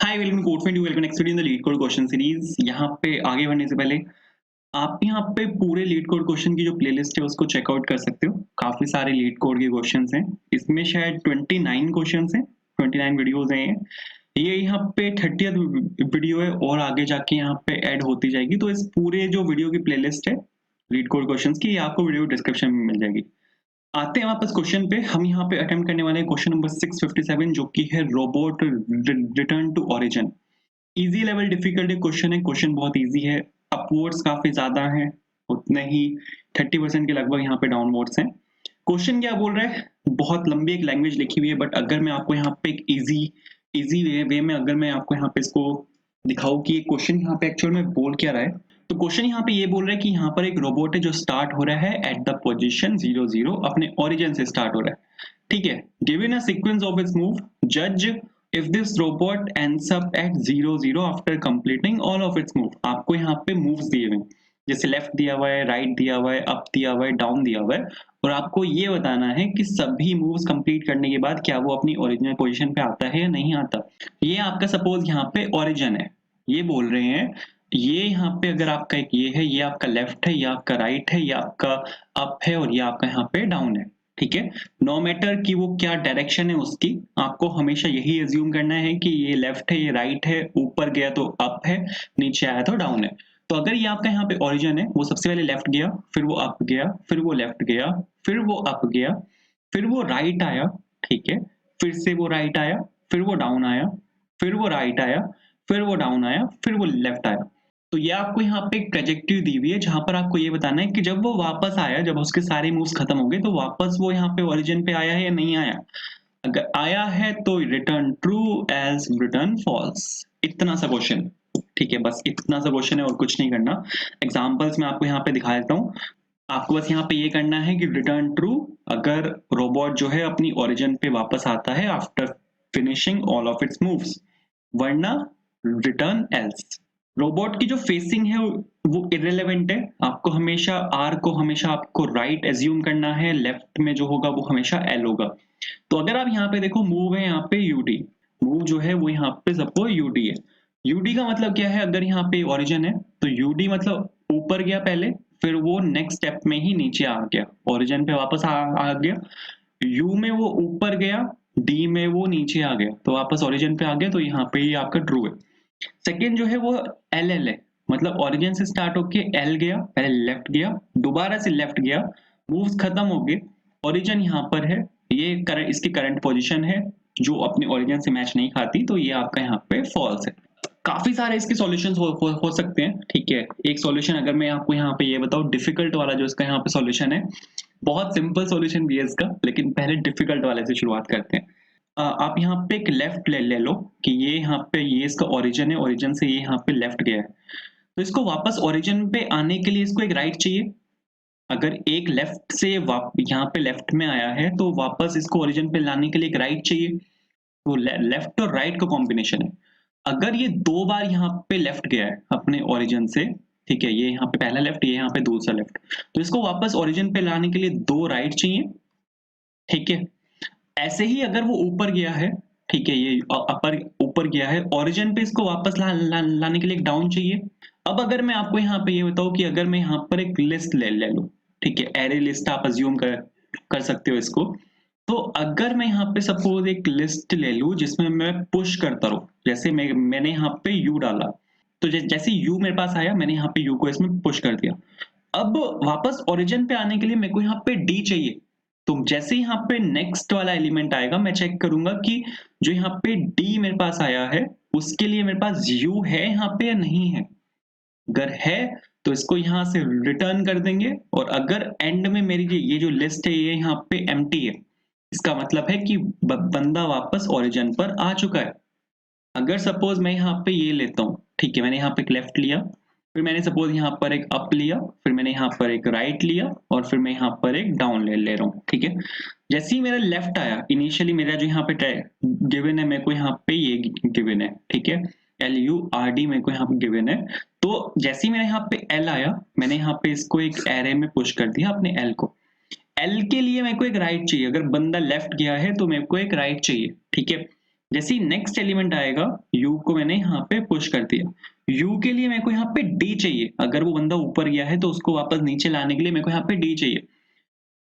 Hi welcome to code 22 welcome next video in the LeetCode question series. यहाँ पे आगे बढ़ने से पहले आप यहाँ पे पूरे लीड कोड क्वेश्चन की जो प्लेलिस्ट है उसको चेकआउट कर सकते हो। काफी सारे लीड कोड के क्वेश्चंस हैं, इसमें शायद 29 क्वेश्चंस हैं, 29 वीडियोस हैं। ये यहाँ पे 30th वीडियो है और आगे जाके यहाँ पे ऐड होती जाएगी। तो इस पूरे जो वीडियो की प्लेलिस्ट है लीड कोड क्वेश्चंस की, ये आपको वीडियो डिस्क्रिप्शन में मिल जाएगी। आते हैं वापस क्वेश्चन पे। हम यहाँ पे अटेम्प्ट करने वाले हैं क्वेश्चन नंबर 657 जो कि है robot return to origin. Easy level difficulty question है, क्वेश्चन बहुत इजी है। अपवर्ड्स काफी ज्यादा है, उतने ही 30% के लगभग यहाँ पे डाउनवर्ड्स हैं। क्वेश्चन क्या बोल रहा है, बहुत लंबी एक लैंग्वेज लिखी हुई है, बट अगर मैं आपको यहाँ पे एक इजी वे में अगर मैं आपको यहाँ पे इसको दिखाऊं कि ये क्वेश्चन यहाँ पे एक्चुअल में बोल क्या रहा है, तो क्वेश्चन यहाँ पे ये बोल रहा है कि यहाँ पर एक रोबोट है जो स्टार्ट हो रहा है एट द पोजीशन 00, अपने ओरिजिन से स्टार्ट हो रहा है। ठीक है, given a sequence of its move, जज if this robot ends up at 00 after completing all of its move। आपको यहाँ पे moves दिए हुए हैं, जैसे लेफ्ट दिया हुआ है, राइट दिया हुआ है, अप दिया हुआ है, डाउन दिया हुआ है, और आपको ये बताना है कि सभी मूव्स कंप्लीट करने के बाद क्या वो अपनी ओरिजिनल पोजीशन पे आता है या नहीं आता। ये आपका सपोज यहाँ पे ओरिजिन है, ये बोल रहे हैं ये यहाँ पे अगर आपका एक ये है, ये आपका लेफ्ट है, ये आपका राइट है, ये आपका अप है और ये आपका यहाँ पे डाउन है। ठीक है, नो मैटर कि वो क्या डायरेक्शन है उसकी, आपको हमेशा यही एज्यूम करना है कि ये लेफ्ट है, ये राइट है, ऊपर गया तो अप है, नीचे आया तो डाउन है। तो अगर ये आपका यहाँ पे ओरिजिन है, वो सबसे पहले लेफ्ट गया, फिर वो अप गया, फिर वो लेफ्ट गया, फिर वो अप गया, फिर वो राइट आया। ठीक है, फिर से वो राइट आया, फिर वो डाउन आया, फिर वो राइट आया, फिर वो डाउन आया, फिर वो लेफ्ट आया। तो ये आपको यहाँ पे एक ट्रेजेक्टरी दी हुई है जहां पर आपको ये बताना है कि जब वो वापस आया, जब उसके सारे मूव्स खत्म हो गए, तो वापस वो यहाँ पे ओरिजिन पे आया है या नहीं आया। अगर आया है तो return true, else return false. इतना सा क्वेश्चन। ठीक है, बस इतना सा क्वेश्चन है और कुछ नहीं करना। एग्जाम्पल्स मैं आपको यहाँ पे दिखा देता हूँ। आपको बस यहाँ पे ये करना है कि रिटर्न ट्रू अगर रोबोट जो है अपनी ओरिजिन पे वापस आता है after finishing all of its moves, वरना रिटर्न एल्स। रोबोट की जो फेसिंग है वो इरेलेवेंट है, आपको हमेशा आर को हमेशा आपको राइट एज्यूम करना है, लेफ्ट में जो होगा वो हमेशा एल होगा। तो अगर आप यहाँ पे देखो, मूव है यहाँ पे यूडी, मूव जो है वो यहाँ पे सबको यूडी है। यूडी का मतलब क्या है, अगर यहाँ पे ओरिजिन है तो यूडी मतलब ऊपर गया पहले, फिर वो नेक्स्ट स्टेप में ही नीचे आ गया, ओरिजिन पे वापस आ गया। यू में वो ऊपर गया, डी में वो नीचे आ गया, तो वापस ओरिजिन पे आ गया, तो यहाँ पे ये आपका ट्रू है। सेकेंड जो है वो एल एल है, मतलब ओरिजिन से स्टार्ट होके एल गया, पहले लेफ्ट गया, दोबारा से लेफ्ट गया, मूव्स खत्म हो गए, ओरिजिन यहाँ पर है, ये करंट इसकी करंट पोजीशन है जो अपने ओरिजिन से मैच नहीं खाती, तो ये आपका यहाँ पे फॉल्स है। काफी सारे इसके सॉल्यूशंस हो सकते हैं। ठीक है, एक सॉल्यूशन अगर मैं आपको यहाँ पे ये बताऊं, डिफिकल्ट वाला जो इसका यहाँ पे सॉल्यूशन है, बहुत सिंपल सॉल्यूशन भी है इसका, लेकिन पहले डिफिकल्ट वाले से शुरुआत करते हैं। आप यहाँ पे एक लेफ्ट ले लो कि ये यहाँ पे ये इसका ओरिजिन है, ओरिजिन से ये यहाँ पे लेफ्ट गया है, तो इसको वापस ओरिजिन पे आने के लिए इसको एक राइट चाहिए। अगर एक लेफ्ट से यहाँ पे लेफ्ट में आया है तो वापस इसको ओरिजिन पे लाने के लिए एक राइट चाहिए, तो लेफ्ट और राइट का कॉम्बिनेशन है। अगर ये दो बार यहाँ पे लेफ्ट गया है अपने ओरिजिन से, ठीक है, ये यहाँ पे पहला लेफ्ट, ये यहाँ पे दूसरा लेफ्ट, तो इसको वापस ओरिजिन पे लाने के लिए दो राइट चाहिए। ठीक है, ऐसे ही अगर वो ऊपर गया है, ठीक है, ये अपर ऊपर गया है, ओरिजिन पे इसको वापस लाने के लिए एक डाउन चाहिए। अब अगर मैं आपको यहाँ पे ये बताऊं कि अगर मैं यहाँ पर एक लिस्ट ले लूं, ठीक है, एरे लिस्ट आप अज्यूम कर सकते हो इसको। तो अगर मैं यहाँ पे सपोज एक लिस्ट ले लूं जिसमें मैं पुश करता रहूं, जैसे मैंने यहाँ पे यू डाला, तो जैसे यू मेरे पास आया, मैंने यहाँ पे यू को इसमें पुश कर दिया। अब वापस ओरिजिन पे आने के लिए मेरे को यहाँ पे डी चाहिए। तो जैसे यहाँ पे नेक्स्ट वाला एलिमेंट आएगा, मैं चेक करूंगा कि जो यहाँ पे डी मेरे पास आया है उसके लिए मेरे पास यू है यहाँ पे या नहीं है। अगर है तो इसको यहाँ से रिटर्न कर देंगे, और अगर एंड में मेरी ये जो लिस्ट है ये यहाँ पे एम्प्टी है, इसका मतलब है कि बंदा वापस ओरिजिन पर आ चुका है। अगर सपोज मैं यहाँ पे ये लेता हूँ, ठीक है, मैंने यहाँ पे एक लेफ्ट लिया, फिर मैंने सपोज यहाँ पर एक अप लिया, फिर मैंने यहाँ पर एक राइट लिया, और फिर मैं यहाँ पर एक डाउन ले रहा हूँ। ठीक है, जैसे ही मेरा लेफ्ट आया, इनिशियली मेरा जो यहाँ पे गिवन है, मेरे को यहाँ पे ये गिवन है, ठीक है, LURD मेरे को यहाँ पे गिवन है। तो जैसे ही मेरे यहाँ पे L आया, मैंने यहाँ पे इसको एक एरे में पुश कर दिया अपने L को। L के लिए मेरे को एक राइट चाहिए, अगर बंदा लेफ्ट गया है तो मेरे को एक राइट चाहिए। ठीक है, जैसे ही नेक्स्ट एलिमेंट आएगा u को मैंने यहाँ पे पुश कर दिया। u के लिए मेरे को यहाँ पे d चाहिए, अगर वो बंदा ऊपर गया है तो उसको वापस नीचे लाने के लिए मेरे को यहाँ पे d चाहिए।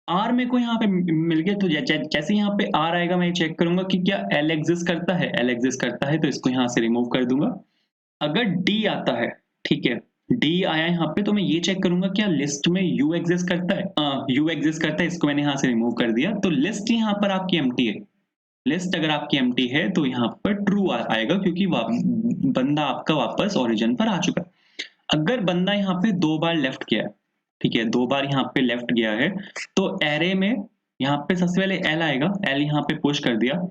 r मेरे को यहाँ पे मिल गया, तो जैसे यहाँ पे r आएगा मैं चेक करूंगा कि क्या l एग्जिस्ट करता है, l एग्जिस्ट करता है तो इसको यहाँ से रिमूव कर दूंगा। अगर d आता है, ठीक है, d आया यहाँ पे तो मैं ये चेक करूंगा क्या लिस्ट में u एग्जिस्ट करता है, u एग्जिस्ट करता है, इसको मैंने यहाँ से रिमूव कर दिया। तो लिस्ट यहाँ पर आपकी एम्प्टी है, लिस्ट अगर आपकी एम्प्टी है तो यहाँ पर ट्रू आएगा क्योंकि बंदा आपका वापस ओरिजिन पर आ चुका है। अगर बंदा यहाँ पे 2 बार लेफ्ट गया है, ठीक है, 2 बार यहाँ पे लेफ्ट गया है तो एरे में यहाँ पे सबसे पहले एल आएगा, एल यहाँ पे पुश कर दिया।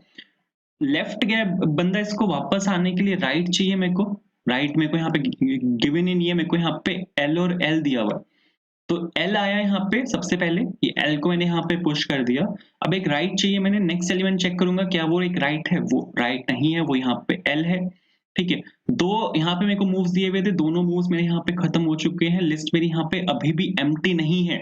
लेफ्ट गया बंदा, इसको वापस आने के लिए राइट चाहिए मेरे को, राइट मेरे को यहाँ पे गिवन ही नहीं है, मेरे को यहाँ पे एल और एल दिया हुआ है। तो L आया यहाँ पे सबसे पहले, ये L को मैंने यहाँ पे पुश कर दिया। अब एक राइट चाहिए, मैंने नेक्स्ट एलिमेंट चेक करूंगा क्या वो एक राइट है, वो राइट नहीं है, वो यहाँ पे L है, ठीक है। 2 यहाँ पे मेरे को मूव्स दिए हुए थे, दोनों मूव्स मेरे यहाँ पे खत्म हो चुके हैं, लिस्ट मेरी यहाँ पे अभी भी एम्प्टी नहीं है।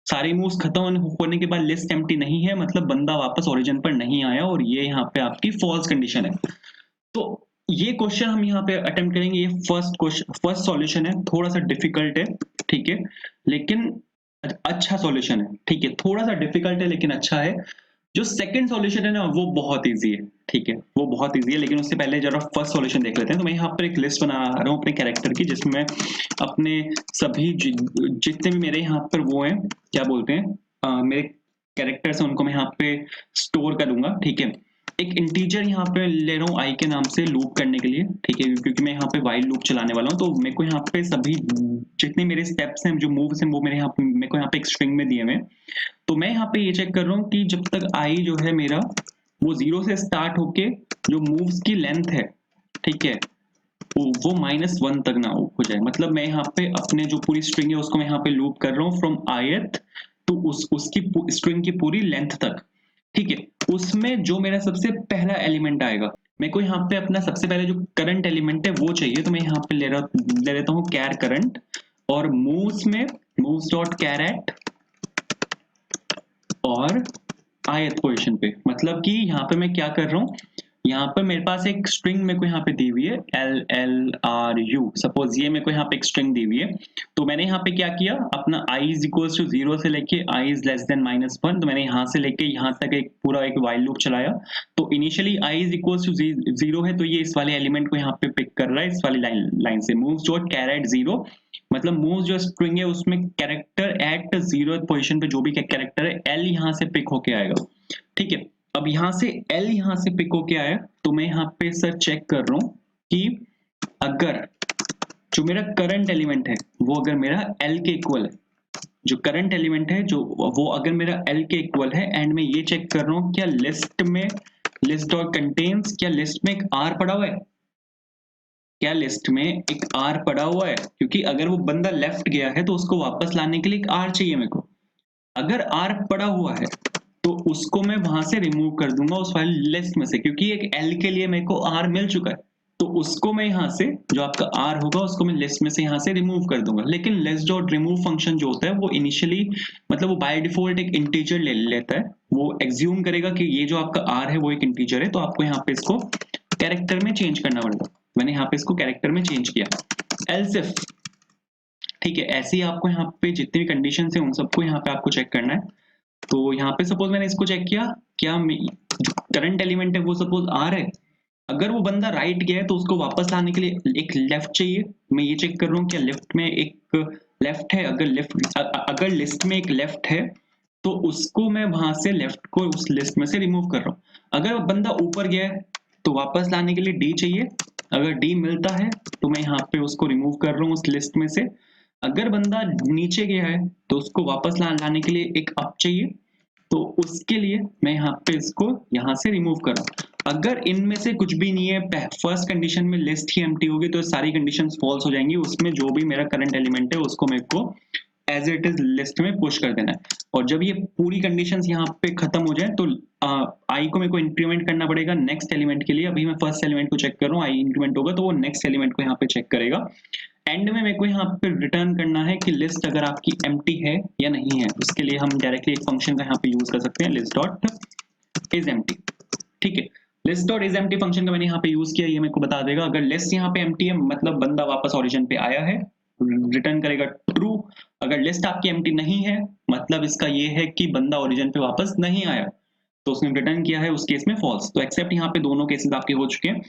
सारे मूव्स खत्म होने के बाद लिस्ट एम्प्टी नहीं है, मतलब बंदा वापस ओरिजिन पर नहीं आया और ये यहाँ पे आपकी फॉल्स कंडीशन है। तो ये क्वेश्चन हम यहाँ पे अटेम्प्ट करेंगे, ये फर्स्ट सॉल्यूशन है, थोड़ा सा डिफिकल्ट है, ठीक है, लेकिन अच्छा सॉल्यूशन है, ठीक है, थोड़ा सा डिफिकल्ट है लेकिन अच्छा है। जो सेकंड सॉल्यूशन है ना वो बहुत इजी है, ठीक है, वो बहुत इजी है, लेकिन उससे पहले जरा फर्स्ट सॉल्यूशन देख लेते हैं। तो मैं यहाँ पर एक लिस्ट बना रहा हूँ अपने कैरेक्टर की, जिसमें अपने सभी जितने भी मेरे यहाँ पर वो हैं, क्या बोलते हैं, मेरे कैरेक्टर्स हैं, उनको मैं यहाँ पे स्टोर करूंगा, ठीक है। एक इंटीजर यहाँ पे ले रहा हूँ आई के नाम से लूप करने के लिए, ठीक है, क्योंकि मैं यहाँ पे वाइल लूप चलाने वाला हूँ। तो मेरे को यहाँ पे सभी जितने मेरे स्टेप्स हैं, जो मूव्स हैं, वो मेरे को यहाँ पे एक स्ट्रिंग में दिए हुए। तो मैं यहाँ पे ये चेक कर रहा हूँ कि जब तक आई जो है मेरा वो 0 से स्टार्ट होके जो मूव्स की लेंथ है, ठीक है, वो -1 तक ना हो जाए। मतलब मैं यहाँ पे अपने जो पूरी स्ट्रिंग है उसको मैं यहाँ पे लूप कर रहा हूँ फ्रॉम ith टू उसकी स्ट्रिंग की पूरी लेंथ तक, ठीक है। उसमें जो मेरा सबसे पहला एलिमेंट आएगा, मेरे को यहाँ पे अपना सबसे पहले जो करंट एलिमेंट है वो चाहिए, तो मैं यहाँ पे ले लेता हूँ कैर करंट, और मूव्स में मूव्स डॉट कैरेट और ith पोजीशन पे। मतलब कि यहाँ पे मैं क्या कर रहा हूँ, यहाँ पे मेरे पास एक स्ट्रिंग मेरे को यहाँ पे दी हुई है LLRU, सपोज ये मेरे को यहाँ पे एक स्ट्रिंग दी हुई है। तो मैंने यहाँ पे क्या किया, अपना i इज इक्वल्स टू 0 से लेके i इज लेस देन -1, तो मैंने यहाँ से लेके यहाँ तक एक पूरा एक वाइल लूप चलाया। तो initially i is equals to 0 है, तो ये इस वाले एलिमेंट को यहाँ पे पिक कर रहा है, इस वाली लाइन से। मूव्स डॉट कैरेट 0, मतलब मूव्स जो स्ट्रिंग है उसमें कैरेक्टर एट 0th पोजीशन पे जो भी कैरेक्टर है L यहाँ से पिक होके आएगा, ठीक है। अब यहाँ से L यहाँ से पिक होके आया, तो मैं यहाँ पे सर चेक कर रहा हूँ कि अगर जो मेरा करंट एलिमेंट है वो अगर मेरा L के इक्वल है, जो करंट एलिमेंट है जो वो अगर मेरा L के इक्वल है, एंड मैं ये चेक कर रहा हूँ क्या लिस्ट में लिस्ट डॉट कंटेन्स, क्या लिस्ट में एक R पड़ा हुआ है, क्या लिस्ट में एक R पड़ा हुआ है, क्योंकि अगर वो बंदा लेफ्ट गया है तो उसको वापस लाने के लिए एक R चाहिए मेरे को। अगर R पड़ा हुआ है तो उसको मैं वहां से रिमूव कर दूंगा उस वाली लिस्ट में से, क्योंकि एक L के लिए मेरे को R मिल चुका है, तो उसको मैं यहाँ से जो आपका R होगा उसको मैं लिस्ट में से यहाँ से रिमूव कर दूंगा। लेकिन लिस्ट डॉट रिमूव फंक्शन जो होता है वो इनिशियली मतलब वो बाय डिफॉल्ट एक इंटीजर ले लेता है, वो एग्ज्यूम करेगा कि ये जो आपका R है वो एक इंटीजर है, तो आपको यहाँ पे इसको कैरेक्टर में चेंज करना पड़ेगा। मैंने यहाँ पे इसको कैरेक्टर में चेंज किया। एल्स इफ, ठीक है, ऐसे ही आपको यहाँ पे जितनी भी कंडीशन है उन सबको यहाँ पे आपको चेक करना है। तो यहाँ पे सपोज मैंने इसको चेक किया, क्या जो करंट एलिमेंट है वो सपोज R है, अगर वो बंदा राइट गया है तो उसको वापस लाने के लिए एक लेफ्ट चाहिए। मैं ये चेक कर रहा हूँ क्या लेफ्ट में एक लेफ्ट है, अगर लिस्ट में एक लेफ्ट है तो उसको मैं वहां से लेफ्ट को उस लिस्ट में से रिमूव कर रहा हूँ। अगर बंदा ऊपर गया है तो वापस लाने के लिए D चाहिए, अगर D मिलता है तो मैं यहाँ पे उसको रिमूव कर रहा हूँ उस लिस्ट में से। अगर बंदा नीचे गया है तो उसको वापस लाने के लिए एक अप चाहिए, तो उसके लिए मैं यहाँ पे इसको यहाँ से रिमूव कर रहा हूँ। अगर इनमें से कुछ भी नहीं है, फर्स्ट कंडीशन में लिस्ट ही एम्प्टी होगी तो सारी कंडीशंस फॉल्स हो जाएंगी, उसमें जो भी मेरा करंट एलिमेंट है उसको मेरे को एज इट इज लिस्ट में पुश कर देना है। और जब ये पूरी कंडीशंस यहाँ पे खत्म हो जाए तो आई को मेरे को इंक्रीमेंट करना पड़ेगा नेक्स्ट एलिमेंट के लिए। अभी मैं फर्स्ट एलिमेंट को चेक कर रहा हूँ, आई इंक्रीमेंट होगा तो वो नेक्स्ट एलिमेंट को यहाँ पे चेक करेगा। एंड में मेरे को यहाँ पे रिटर्न करना है कि लिस्ट अगर आपकी एम्प्टी है या नहीं है। उसके लिए हम डायरेक्टली एक फंक्शन का यहाँ पे यूज कर सकते हैं, लिस्ट डॉट इज एम्प्टी, ठीक है। List dot is empty function का मैंने यहाँ पे यूज किया, ये मेरे को बता देगा अगर लिस्ट यहाँ पे एम्प्टी है मतलब बंदा वापस ओरिजिन पे आया है, रिटर्न करेगा ट्रू। अगर लिस्ट आपकी एम्प्टी नहीं है मतलब इसका ये है कि बंदा ओरिजिन पे वापस नहीं आया, तो उसने रिटर्न किया है उस केस में फॉल्स। तो एक्सेप्ट यहाँ पे दोनों केसेस आपके हो चुके हैं।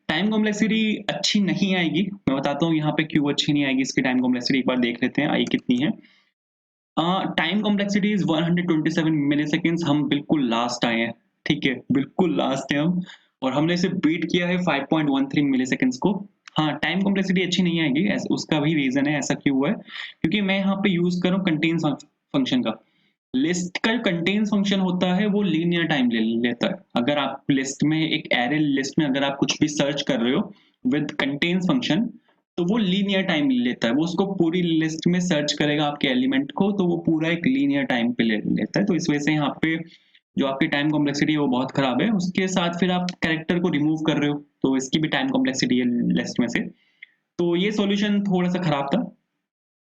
टाइम कॉम्प्लेक्सिटी अच्छी नहीं आएगी, मैं बताता हूँ यहाँ पे क्यों अच्छी नहीं आएगी। इसकी टाइम कॉम्प्लेक्सिटी एक बार देख लेते हैं आई कितनी है। Time complexity is 127 मिलीसेकेंड्स। हम बिल्कुल लास्ट आए हैं, ठीक है, बिल्कुल लास्ट है हम, और हमने इसे बीट किया है 5.13 मिलीसेकेंड्स को। हाँ, टाइम कॉम्प्लेक्सिटी अच्छी नहीं आएगी, उसका भी रीजन है ऐसा क्यों हुआ है, क्योंकि मैं यहाँ पे यूज कर रहा हूँ कंटेन्स फंक्शन का। लिस्ट का कंटेन्स फंक्शन होता है वो लीनियर टाइम लेता है। अगर आप लिस्ट में एक एरे लिस्ट में अगर आप कुछ भी सर्च कर रहे हो विद कंटेन्स फंक्शन, तो वो लीनियर टाइम लेता है, वो उसको पूरी लिस्ट में सर्च करेगा आपके एलिमेंट को, तो वो पूरा एक लीनियर टाइम पे लेता है। तो इस वजह से यहाँ पे जो आपकी टाइम कॉम्प्लेक्सिटी है वो बहुत खराब है। उसके साथ फिर आप कैरेक्टर को रिमूव कर रहे हो तो इसकी भी टाइम कॉम्प्लेक्सिटी है लिस्ट में से। तो ये सॉल्यूशन थोड़ा सा खराब था।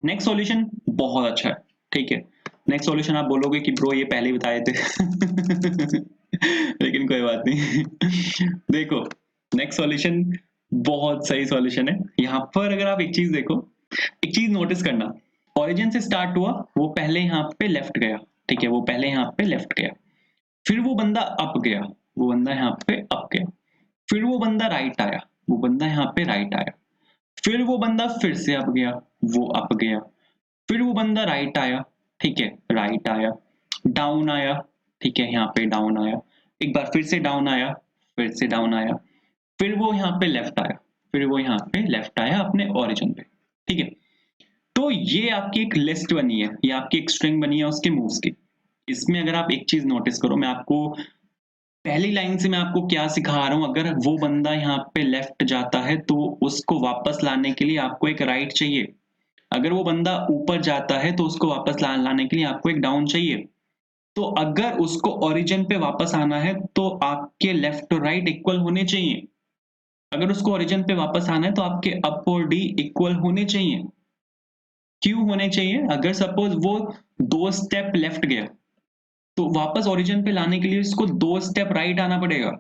नेक्स्ट सॉल्यूशन बहुत अच्छा है, ठीक है। नेक्स्ट सॉल्यूशन आप बोलोगे कि ब्रो ये पहले ही बताए थे लेकिन कोई बात नहीं देखो, नेक्स्ट सॉल्यूशन बहुत सही सॉल्यूशन है। यहाँ पर अगर आप एक चीज देखो, एक चीज नोटिस करना, ओरिजिन से स्टार्ट हुआ, वो पहले यहाँ पे लेफ्ट गया, ठीक है, वो पहले यहाँ पे लेफ्ट गया, फिर वो बंदा अप गया, वो बंदा यहाँ पे अप गया, फिर वो बंदा राइट आया, वो बंदा यहाँ पे राइट आया, फिर वो बंदा फिर से अप गया, वो अप गया, फिर वो बंदा राइट आया, ठीक है, राइट आया, डाउन आया, ठीक है, यहाँ पे डाउन आया, एक बार फिर से डाउन आया, फिर से डाउन आया, फिर वो यहाँ पे लेफ्ट आया, फिर वो यहाँ पे लेफ्ट आया अपने ओरिजिन पे, ठीक है। तो ये आपकी एक लिस्ट बनी है, ये आपकी एक स्ट्रिंग बनी है उसके मूव्स की। इसमें अगर आप एक चीज नोटिस करो, मैं आपको पहली लाइन से मैं आपको क्या सिखा रहा हूं, अगर वो बंदा यहाँ पे लेफ्ट जाता है तो उसको वापस लाने के लिए आपको एक राइट चाहिए। अगर वो बंदा ऊपर जाता है तो उसको वापस लाने के लिए आपको एक डाउन चाहिए। तो अगर उसको ओरिजिन पे वापस आना है तो आपके लेफ्ट और राइट इक्वल होने चाहिए। अगर उसको ओरिजिन पे वापस आना है तो आपके अप और डी इक्वल होने चाहिए। क्यों होने चाहिए? अगर सपोज वो 2 स्टेप लेफ्ट गया, तो वापस ओरिजिन पे लाने के लिए उसको 2 स्टेप राइट आना पड़ेगा,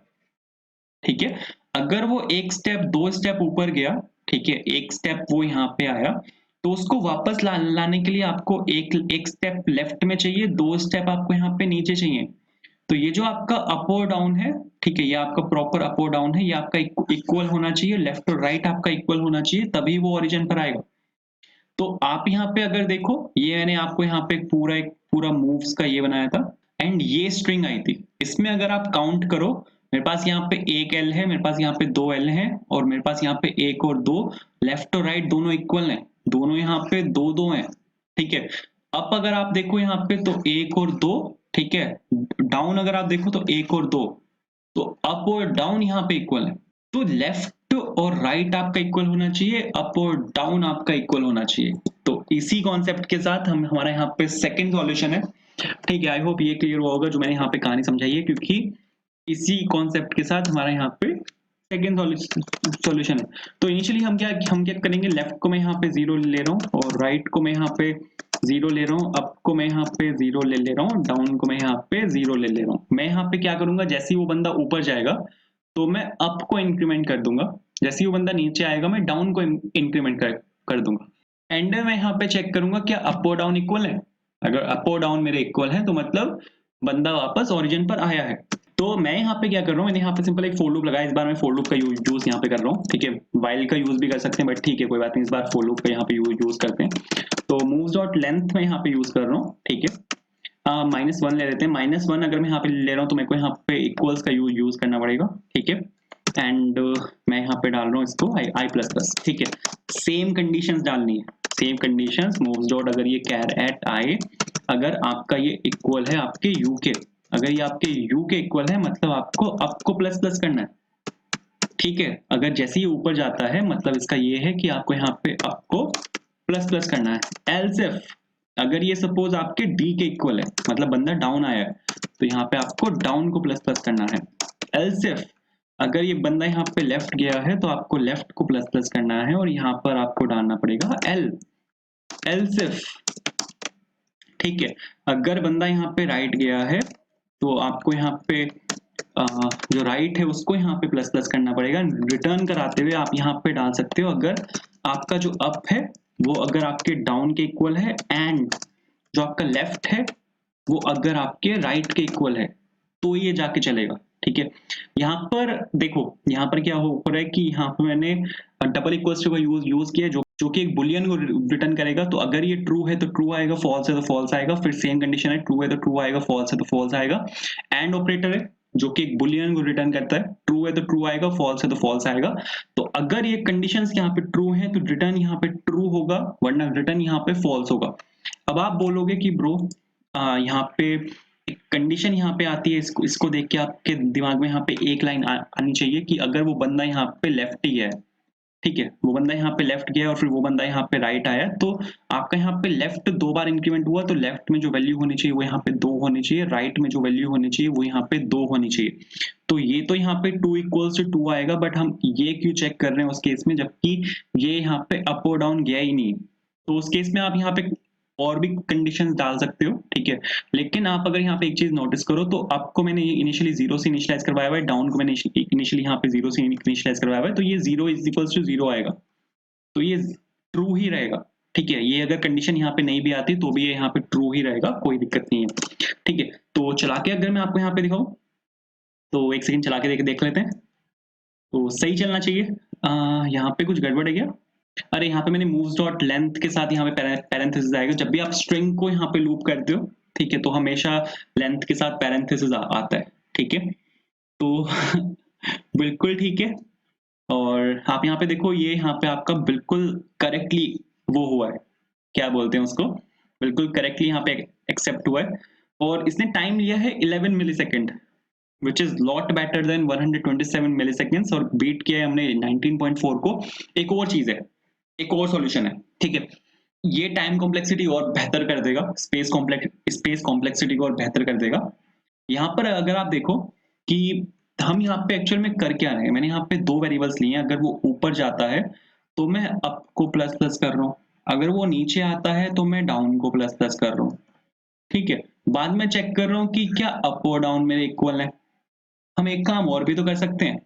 ठीक है। अगर वो 1 स्टेप 2 स्टेप ऊपर गया, ठीक है, 1 स्टेप वो यहाँ पे आया, तो उसको वापस लाने के लिए आपको एक स्टेप लेफ्ट में चाहिए, 2 स्टेप आपको यहाँ पे नीचे चाहिए। तो ये जो आपका अप और डाउन है, ठीक है, ये आपका प्रॉपर अप और डाउन है, ये आपका इक्वल होना चाहिए, लेफ्ट और राइट आपका इक्वल होना चाहिए, तभी वो ओरिजिन पर आएगा। तो आप यहाँ पे अगर देखो, ये मैंने आपको यहाँ पे एक पूरा मूव्स का ये बनाया था, एंड ये स्ट्रिंग आई थी। इसमें अगर आप काउंट करो, मेरे पास यहाँ पे एक एल है, मेरे पास यहाँ पे 2 एल है, और मेरे पास यहाँ पे एक और 2, लेफ्ट और राइट दोनों इक्वल हैं, दोनों यहाँ पे 2-2 हैं, ठीक है। अब अगर आप देखो यहाँ पे तो 1 और 2, ठीक है, डाउन अगर आप देखो तो 1 और 2, तो अप और डाउन यहाँ पे इक्वल है। तो लेफ्ट और राइट आपका इक्वल होना चाहिए, अप और डाउन आपका इक्वल होना चाहिए। तो इसी कॉन्सेप्ट के साथ हम हमारा यहाँ पे सेकंड सॉल्यूशन है, ठीक है। आई होप ये क्लियर हुआ होगा जो मैंने यहाँ पे कहानी समझाई है, क्योंकि इसी कॉन्सेप्ट के साथ हमारा यहाँ पे सेकंड सॉल्यूशन है। तो इनिशियली हम क्या करेंगे, लेफ्ट को मैं यहाँ पे 0 ले रहा हूँ, और राइट को मैं यहाँ पे 0 ले रहा हूँ, अप को मैं यहाँ पे 0 ले रहा हूँ, डाउन को मैं यहाँ पे 0 ले रहा हूँ। मैं यहाँ पे क्या करूंगा, जैसे ही वो बंदा ऊपर जाएगा तो मैं अप को इंक्रीमेंट कर दूंगा, जैसे ही वो बंदा नीचे आएगा मैं डाउन को इंक्रीमेंट कर दूंगा। एंड में यहाँ पे चेक करूंगा क्या अप और डाउन इक्वल है। अगर अप और डाउन मेरे इक्वल है तो मतलब बंदा वापस ओरिजिन पर आया है। तो मैं यहाँ पे क्या कर रहा हूँ, मैंने यहाँ पे सिंपल एक फोर लूप लगाया, इस बार मैं फोर लूप का यूज यहाँ पे कर रहा हूँ, ठीक है। वाइल का यूज भी कर सकते हैं बट ठीक है कोई बात नहीं, इस बार फोर लूप का यहाँ पे यूज करते हैं। तो मूव्स डॉट लेंथ में यहाँ पे यूज कर रहा हूँ, ठीक है। -1 ले लेते हैं। -1 अगर मैं यहाँ पे ले रहा हूँ तो मेरे को यहाँ पे इक्वल्स का यूज करना पड़ेगा, ठीक है। एंड मैं यहाँ पे डाल रहा हूँ इसको आई प्लस प्लस, ठीक है। सेम कंडीशंस डालनी है, सेम कंडीशंस। मूव्स डॉट अगर ये कैर एट आई, अगर आपका ये इक्वल है आपके यू के, अगर ये आपके यू के इक्वल है मतलब आपको अप को प्लस प्लस करना है, ठीक है। अगर जैसे ही ऊपर जाता है मतलब इसका ये है कि आपको यहाँ पे अप को प्लस प्लस करना है। एल्स इफ अगर ये सपोज आपके डी के इक्वल है मतलब बंदा डाउन आया है, तो यहाँ पे आपको डाउन को प्लस प्लस करना है। एल्स इफ अगर ये बंदा यहाँ पे लेफ्ट गया है तो आपको लेफ्ट को प्लस प्लस करना है, और यहाँ पर आपको डालना पड़ेगा एल। एल्स इफ, ठीक है, अगर बंदा यहाँ पे राइट गया है तो आपको यहाँ पे जो राइट है उसको यहाँ पे प्लस प्लस करना पड़ेगा। रिटर्न कराते हुए आप यहाँ पे डाल सकते हो अगर आपका जो अप है वो अगर आपके डाउन के इक्वल है, एंड जो आपका लेफ्ट है वो अगर आपके राइट के इक्वल है, तो ये जाके चलेगा। ठीक है, यहाँ पर देखो यहाँ पर क्या हो रहा है कि यहाँ पर मैंने डबल इक्वल्स का यूज किया जो कि एक बुलियन को रिटर्न करेगा। तो अगर ये ट्रू है तो ट्रू आएगा, फॉल्स है तो फॉल्स आएगा। फिर सेम कंडीशन है, ट्रू है तो ट्रू आएगा, फॉल्स है तो फॉल्स आएगा। एंड ऑपरेटर है जो कि एक बुलियन को रिटर्न करता है, ट्रू है तो ट्रू आएगा, फॉल्स है तो फॉल्स आएगा। तो अगर ये कंडीशंस यहाँ पे ट्रू हैं तो रिटर्न यहाँ पे ट्रू होगा, वरना रिटर्न यहाँ पे फॉल्स होगा। अब आप बोलोगे कि ब्रो यहाँ पे एक कंडीशन यहाँ पे आती है, इसको देख के आपके दिमाग में यहाँ पे एक लाइन आनी चाहिए कि अगर वो बंदा यहाँ पे लेफ्ट ही है, ठीक है, वो बंदा यहाँ पे लेफ्ट गया और फिर वो बंदा यहाँ पे राइट आया, तो आपका यहाँ पे लेफ्ट 2 बार इंक्रीमेंट हुआ, तो लेफ्ट में जो वैल्यू होनी चाहिए वो यहाँ पे 2 होनी चाहिए, राइट में जो वैल्यू होनी चाहिए वो यहाँ पे 2 होनी चाहिए। तो ये तो यहाँ पे 2 इक्वल्स टू 2 आएगा, बट हम ये क्यों चेक कर रहे हैं उस केस में, जबकि ये यहाँ पे अप और डाउन गया ही नहीं। तो उस केस में आप यहाँ पे और भी कंडीशंस डाल सकते हो, ठीक है। लेकिन आप अगर यहाँ पे एक चीज नोटिस करो तो आपको मैंने ये इनिशियली 0 से इनिशियलाइज करवाया हुआ है, डाउन को मैंने इनिशियली यहाँ पे 0 से इनिशियलाइज करवाया हुआ है, तो ये 0 इज इक्वल्स टू 0 आएगा, तो ये ट्रू ही रहेगा। ठीक है, ये अगर कंडीशन यहाँ पे नहीं भी आती तो भी ये यहाँ पे ट्रू ही रहेगा, कोई दिक्कत नहीं है। ठीक है, तो चला के अगर मैं आपको यहाँ पे दिखाऊं तो एक सेकंड चला के देख लेते हैं। तो सही चलना चाहिए। यहाँ पे कुछ गड़बड़ है क्या? अरे यहाँ पे मैंने moves डॉट लेंथ के साथ यहाँ पे पैरेंथेसिस आएगा। जब भी आप स्ट्रिंग को यहाँ पे लूप करते हो, ठीक है, तो हमेशा लेंथ के साथ पैरेंथेसिस आता है। ठीक है, तो बिल्कुल ठीक है। और आप यहाँ पे देखो, ये यहाँ पे आपका बिल्कुल करेक्टली वो हुआ है, क्या बोलते हैं उसको, बिल्कुल करेक्टली यहाँ पे एक्सेप्ट हुआ है। और इसने टाइम लिया है 11 millisecond, which is lot better than 127 milliseconds, और बीट किया है हमने 19.4 को। एक और चीज है, एक और सॉल्यूशन है, ठीक है, ये टाइम कॉम्प्लेक्सिटी और बेहतर कर देगा, स्पेस कॉम्प्लेक्सिटी को और बेहतर कर देगा। यहाँ पर अगर आप देखो कि हम यहाँ पे एक्चुअल में कर क्या रहे हैं, मैंने यहाँ पे 2 वेरिएबल्स लिए हैं। अगर वो ऊपर जाता है तो मैं अप को प्लस प्लस कर रहा हूँ, अगर वो नीचे आता है तो मैं डाउन को प्लस प्लस कर रहा हूँ। ठीक है, बाद में चेक कर रहा हूँ कि क्या अप और डाउन मेरे इक्वल है। हम एक काम और भी तो कर सकते हैं,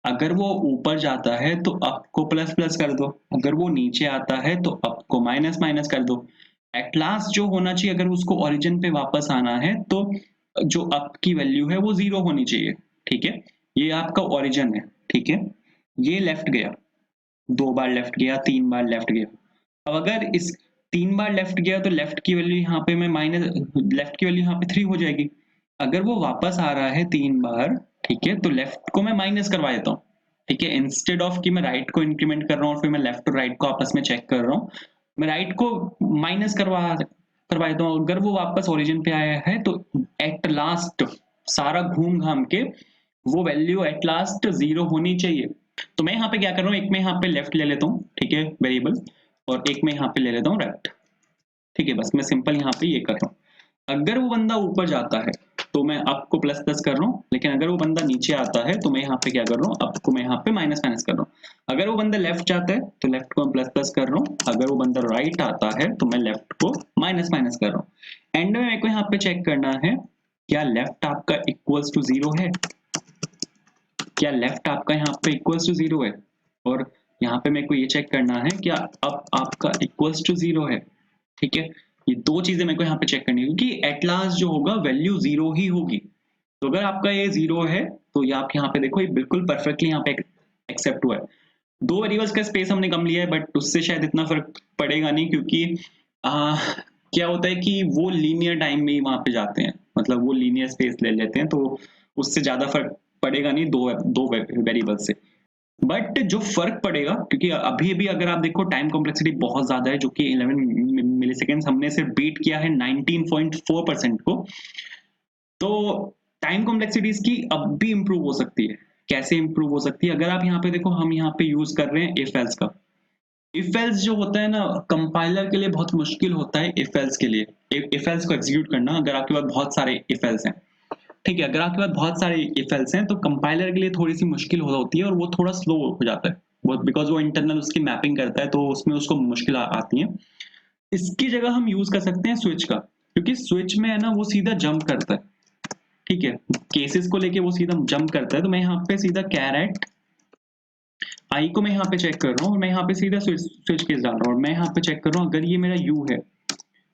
अगर वो ऊपर जाता है तो अप को प्लस प्लस कर दो, अगर वो नीचे आता है तो अप को माइनस माइनस कर दो। एट लास्ट जो होना चाहिए, अगर उसको ओरिजिन पे वापस आना है तो जो अप की वैल्यू है वो 0 होनी चाहिए। ठीक है, ये आपका ओरिजिन है। ठीक है, ये लेफ्ट गया, 2 बार लेफ्ट गया, 3 बार लेफ्ट गया। अब अगर इस 3 बार लेफ्ट गया तो लेफ्ट की वैल्यू यहाँ पे मैं माइनस, लेफ्ट की वैल्यू यहाँ पे 3 हो जाएगी। अगर वो वापस आ रहा है 3 बार, ठीक है, तो लेफ्ट को मैं माइनस करवा देता हूँ। ठीक है, इंस्टेड ऑफ कि मैं राइट को इंक्रीमेंट कर रहा हूँ और फिर मैं लेफ्ट और राइट को आपस में चेक कर रहा हूँ, मैं राइट को माइनस करवा देता हूँ। अगर वो वापस ओरिजिन पे आया है तो एट लास्ट सारा घूम घाम के वो वैल्यू एट लास्ट 0 होनी चाहिए। तो मैं यहाँ पे क्या कर रहा हूँ, एक मैं यहाँ पे लेफ्ट ले लेता हूँ, ठीक है, वेरिएबल, और एक मैं यहाँ पे ले लेता हूँ राइट। ठीक है, बस मैं सिंपल यहाँ पे ये कर रहा हूँ। अगर वो बंदा ऊपर जाता है तो मैं अप को प्लस प्लस कर रहा हूँ, लेकिन अगर वो बंदा नीचे आता है तो मैं यहाँ पे क्या कर रहा हूँ, अप को मैं यहाँ पे माइनस माइनस कर रहा हूँ। अगर वो बंदा लेफ्ट जाता है तो लेफ्ट को मैं प्लस प्लस कर रहा हूँ, अगर वो बंदा राइट आता है तो मैं लेफ्ट को माइनस माइनस कर रहा हूँ। एंड में मेरे को यहाँ पे चेक करना है क्या लेफ्ट आपका इक्वल्स टू 0 है, क्या लेफ्ट आपका यहाँ पे इक्वल्स टू 0 है, और यहाँ पे मेरे को ये चेक करना है क्या अप आपका इक्वल्स टू 0 है। ठीक है, ये 2 चीजें मेरे को यहाँ पे चेक करनी है, क्योंकि एट लास्ट जो होगा वैल्यू 0 ही होगी। तो अगर आपका ये 0 है तो ये आप यहाँ पे देखो, ये बिल्कुल परफेक्टली यहाँ पे एक्सेप्ट हुआ है। 2 वेरिएबल्स का स्पेस हमने कम लिया है, बट उससे शायद इतना फर्क पड़ेगा नहीं, क्योंकि क्या होता है कि वो लीनियर टाइम में ही वहां पे जाते हैं, मतलब वो लीनियर स्पेस ले लेते हैं, तो उससे ज्यादा फर्क पड़ेगा नहीं दो वेरिएबल से। बट जो फर्क पड़ेगा, क्योंकि अभी भी अगर आप देखो टाइम कॉम्प्लेक्सिटी बहुत ज्यादा है, जो कि 11 मिलीसेकंड्स, हमने सिर्फ बीट किया है 19.4% को। तो टाइम कॉम्प्लेक्सिटीज की अब भी इंप्रूव हो सकती है। कैसे इंप्रूव हो सकती है, अगर आप यहाँ पे देखो, हम यहाँ पे यूज कर रहे हैं इफ एल्स का। इफ एल्स जो होता है ना, कंपाइलर के लिए बहुत मुश्किल होता है इफ एल्स के लिए, इफ एल्स को एग्जीक्यूट करना, अगर आपके पास बहुत सारे इफ एल्स हैं। ठीक है, अगर आपके पास बहुत सारे इफ एल्स हैं तो कंपाइलर के लिए थोड़ी सी मुश्किल होती है, और वो थोड़ा स्लो हो जाता है, बिकॉज वो इंटरनल उसकी मैपिंग करता है, तो उसमें उसको मुश्किल आती है। इसकी जगह हम यूज कर सकते हैं स्विच का, क्योंकि स्विच में है ना वो सीधा जंप करता है। ठीक है, केसेस को लेके वो सीधा जंप करता है, तो मैं यहाँ पे सीधा कैरेट आई को मैं यहाँ पे चेक कर रहा हूँ और मैं यहाँ पे सीधा स्विच केस डाल रहा हूँ और मैं यहाँ पे चेक कर रहा हूँ अगर ये मेरा यू है,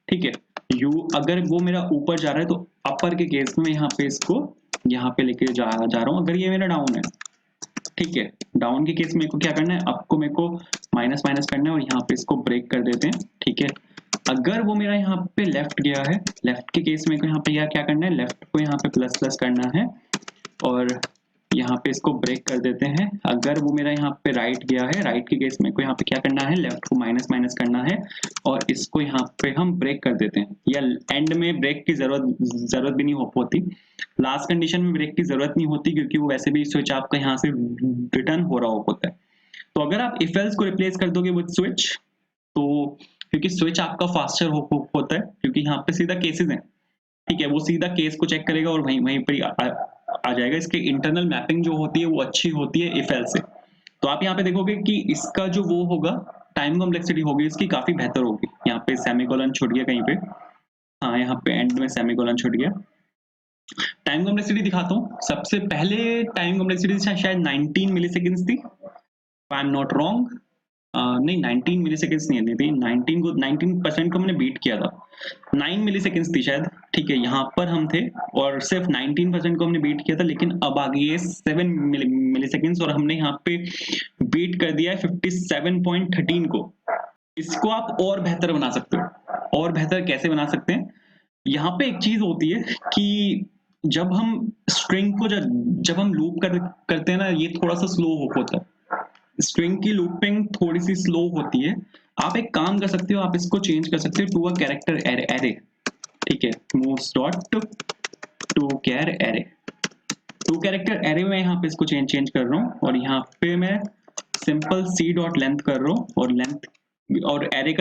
ठीक है, यू अगर वो मेरा ऊपर जा रहा है तो अपर के केस में मैं यहाँ पे इसको यहाँ पे लेके जा रहा हूँ। अगर ये मेरा डाउन है, ठीक है, डाउन के केस में को क्या करना है, अप को मेरे को माइनस माइनस करना है और यहाँ पे इसको ब्रेक कर देते हैं, ठीक है। अगर वो मेरा यहाँ पे लेफ्ट गया है, लेफ्ट के केस में को यहाँ पे क्या करना है, लेफ्ट को यहाँ पे प्लस प्लस करना है और यहाँ पे इसको ब्रेक कर देते हैं। अगर वो मेरा यहाँ पे राइट गया है, राइट के केस में को यहाँ पे क्या करना है, लेफ्ट को माइनस माइनस करना है और इसको यहाँ पे हम ब्रेक कर देते हैं। या एंड में ब्रेक की जरूरत भी नहीं हो होती, लास्ट कंडीशन में ब्रेक की जरूरत नहीं होती क्योंकि वो वैसे भी स्विच आपका यहाँ से रिटर्न हो रहा होता है। तो अगर आप इफ एल्स को रिप्लेस कर दोगे विद स्विच, तो क्योंकि स्विच आपका फास्टर होता है क्योंकि यहाँ पे सीधा केसेस हैं, ठीक है, वो सीधा केस को चेक करेगा और वहीं पर आ जाएगा। इसके इंटरनल मैपिंग जो होती है वो अच्छी होती है इफ एल्स से। तो आप यहाँ पे देखोगे कि इसका जो वो होगा, टाइम कॉम्प्लेक्सिटी होगी इसकी काफी बेहतर होगी। यहाँ पे सेमीकोलन छूट गया कहीं पे, हाँ यहाँ पे एंड में सेमीकोलन छूट गया। टाइम कॉम्प्लेक्सिटी दिखाता हूँ। सबसे पहले टाइम कॉम्प्लेक्सिटी शायद 19 मिलीसेकंड्स थी, आई एम नॉट रॉन्ग। नहीं 19 मिलीसेकंड्स नहीं थी, 19% को मैंने बीट किया था, 9 मिलीसेकंड्स थी शायद, ठीक है, यहाँ पर हम थे और सिर्फ 19% को हमने बीट किया था। लेकिन अब आ गई है 7 मिलीसेकंड्स और हमने यहाँ पे बीट कर दिया है 57.13 को। इसको आप और बेहतर बना सकते हो। और बेहतर कैसे बना सकते हैं, यहाँ पे एक चीज होती है कि जब हम स्ट्रिंग को जब हम लूप करते हैं ना, ये थोड़ा सा स्लो होता है, स्ट्रिंग की लूपिंग थोड़ी सी स्लो होती है। आप एक काम कर सकते हो, आप इसको चेंज कर सकते हो टू अ कैरेक्टर एरे, ठीक है, moves dot to char array, to character array में यहाँ पे इसको चेंज कर रहा हूँ और यहाँ पे मैं सिंपल सी डॉट लेंथ कर रहा हूँ और लेंथ और एरे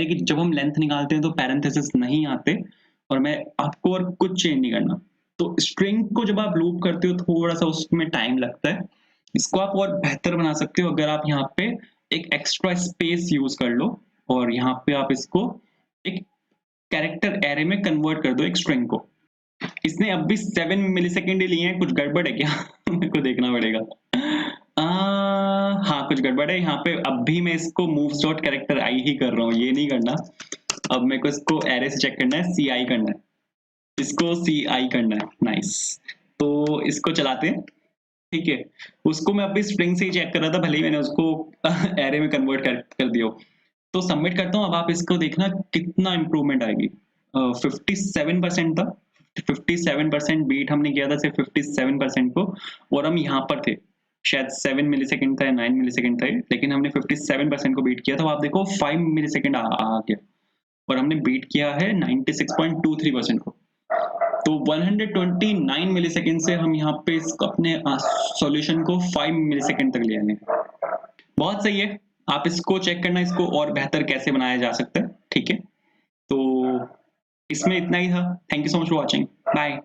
की जब हम लेंथ निकालते हैं तो पैरेंथेसिस नहीं आते और मैं आपको और कुछ चेंज नहीं करना। तो स्ट्रिंग को जब आप लूप करते हो थोड़ा सा उसमें टाइम लगता है। इसको आप और बेहतर बना सकते हो अगर आप यहाँ पे एक एक्स्ट्रा स्पेस यूज कर लो और यहाँ पे आप इसको एक कैरेक्टर एरे में कन्वर्ट कर दो एक स्ट्रिंग को। इसने अब भी 7 मिलीसेकंड ही लिए हैं, कुछ गड़बड़ है क्या? मेरे को देखना पड़ेगा। हाँ कुछ गड़बड़ है यहाँ पे। अब भी मैं इसको moves डॉट कैरेक्टर आई ही कर रहा हूँ, ये नहीं करना। अब मेरे को इसको एरे से चेक करना है, सी आई करना है, इसको सी आई करना है। नाइस, तो इसको चलाते हैं, ठीक है। उसको मैं अभी स्ट्रिंग से ही चेक कर रहा था, भले ही मैंने उसको एरे में कन्वर्ट कर दिया। तो सबमिट करता हूँ। अब आप इसको देखना कितना इंप्रूवमेंट आएगी। 57% था, 57% बीट हमने किया था सिर्फ 57% को और हम यहाँ पर थे, शायद 7 मिलीसेकंड था या 9 मिलीसेकंड था, लेकिन हमने 57% को बीट किया था। आप देखो 5 मिलीसेकंड आ गया और हमने बीट किया है 96.23% को। तो 129 मिलीसेकंड से हम यहाँ पे अपने सॉल्यूशन को 5 मिलीसेकंड तक ले आने। बहुत सही है, आप इसको चेक करना, इसको और बेहतर कैसे बनाया जा सकता है, ठीक है। तो इसमें इतना ही था। Thank you so much for watching, bye.